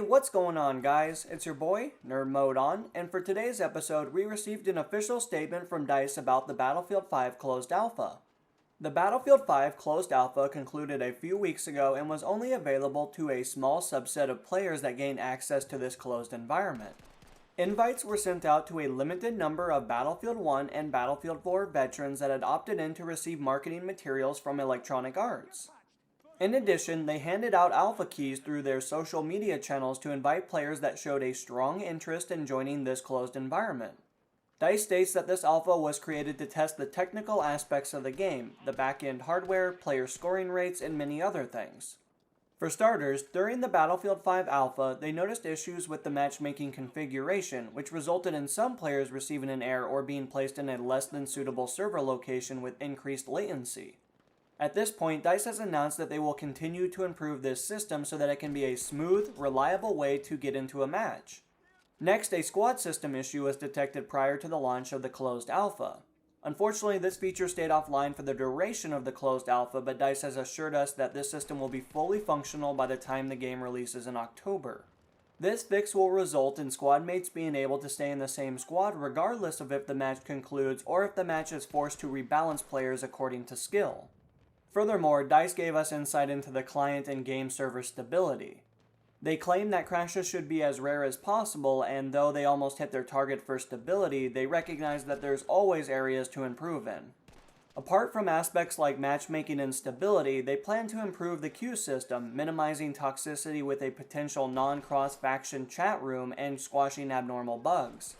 what's going on, guys? It's your boy, Nerd Mode On, and for today's episode, we received an official statement from DICE about the Battlefield 5 closed alpha. The Battlefield 5 closed alpha concluded a few weeks ago and was only available to a small subset of players that gained access to this closed environment. Invites were sent out to a limited number of Battlefield 1 and Battlefield 4 veterans that had opted in to receive marketing materials from Electronic Arts. In addition, they handed out alpha keys through their social media channels to invite players that showed a strong interest in joining this closed environment. DICE states that this alpha was created to test the technical aspects of the game, the back-end hardware, player scoring rates, and many other things. For starters, during the Battlefield 5 alpha, they noticed issues with the matchmaking configuration, which resulted in some players receiving an error or being placed in a less than suitable server location with increased latency. At this point, DICE has announced that they will continue to improve this system so that it can be a smooth, reliable way to get into a match. Next, a squad system issue was detected prior to the launch of the closed alpha. Unfortunately, this feature stayed offline for the duration of the closed alpha, but DICE has assured us that this system will be fully functional by the time the game releases in October. This fix will result in squad mates being able to stay in the same squad regardless of if the match concludes or if the match is forced to rebalance players according to skill. Furthermore, DICE gave us insight into the client and game server stability. They claim that crashes should be as rare as possible, and though they almost hit their target for stability, they recognize that there's always areas to improve in. Apart from aspects like matchmaking and stability, they plan to improve the queue system, minimizing toxicity with a potential non-cross-faction chat room and squashing abnormal bugs.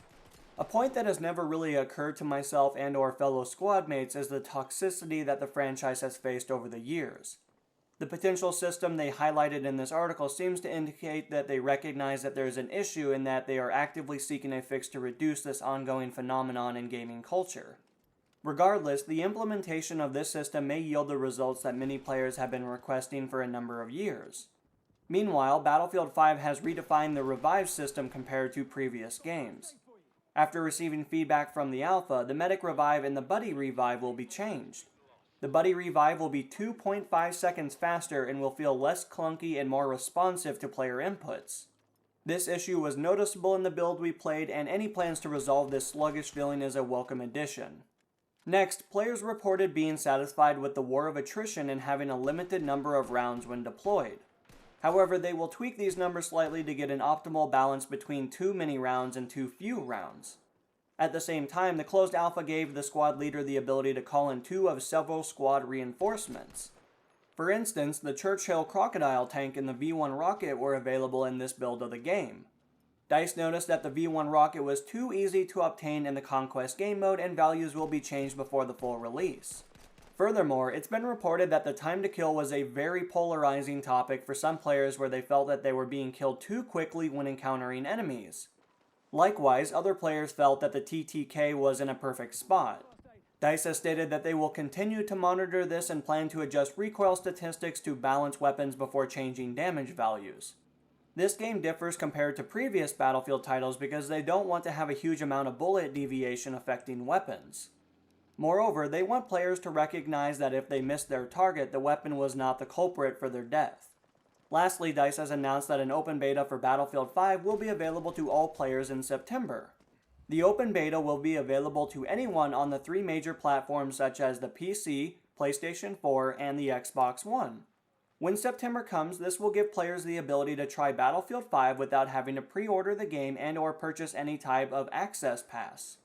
A point that has never really occurred to myself and or fellow squad mates is the toxicity that the franchise has faced over the years. The potential system they highlighted in this article seems to indicate that they recognize that there is an issue and that they are actively seeking a fix to reduce this ongoing phenomenon in gaming culture. Regardless, the implementation of this system may yield the results that many players have been requesting for a number of years. Meanwhile, Battlefield 5 has redefined the revive system compared to previous games. After receiving feedback from the alpha, the medic revive and the buddy revive will be changed. The buddy revive will be 2.5 seconds faster and will feel less clunky and more responsive to player inputs. This issue was noticeable in the build we played, and any plans to resolve this sluggish feeling is a welcome addition. Next, players reported being satisfied with the war of attrition and having a limited number of rounds when deployed. However, they will tweak these numbers slightly to get an optimal balance between too many rounds and too few rounds. At the same time, the closed alpha gave the squad leader the ability to call in two of several squad reinforcements. For instance, the Churchill Crocodile tank and the V1 rocket were available in this build of the game. DICE noticed that the V1 rocket was too easy to obtain in the Conquest game mode and values will be changed before the full release. Furthermore, it's been reported that the time to kill was a very polarizing topic for some players where they felt that they were being killed too quickly when encountering enemies. Likewise, other players felt that the TTK was in a perfect spot. DICE has stated that they will continue to monitor this and plan to adjust recoil statistics to balance weapons before changing damage values. This game differs compared to previous Battlefield titles because they don't want to have a huge amount of bullet deviation affecting weapons. Moreover, they want players to recognize that if they missed their target, the weapon was not the culprit for their death. Lastly, DICE has announced that an open beta for Battlefield 5 will be available to all players in September. The open beta will be available to anyone on the three major platforms such as the PC, PlayStation 4, and the Xbox One. When September comes, this will give players the ability to try Battlefield 5 without having to pre-order the game and or purchase any type of access pass.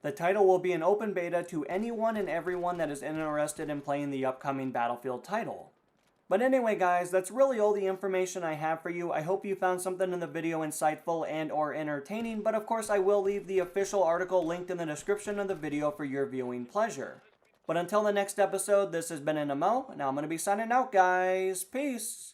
The title will be an open beta to anyone and everyone that is interested in playing the upcoming Battlefield title. But anyway guys, that's really all the information I have for you. I hope you found something in the video insightful and or entertaining, but of course I will leave the official article linked in the description of the video for your viewing pleasure. But until the next episode, this has been NMO, and now I'm going to be signing out guys. Peace!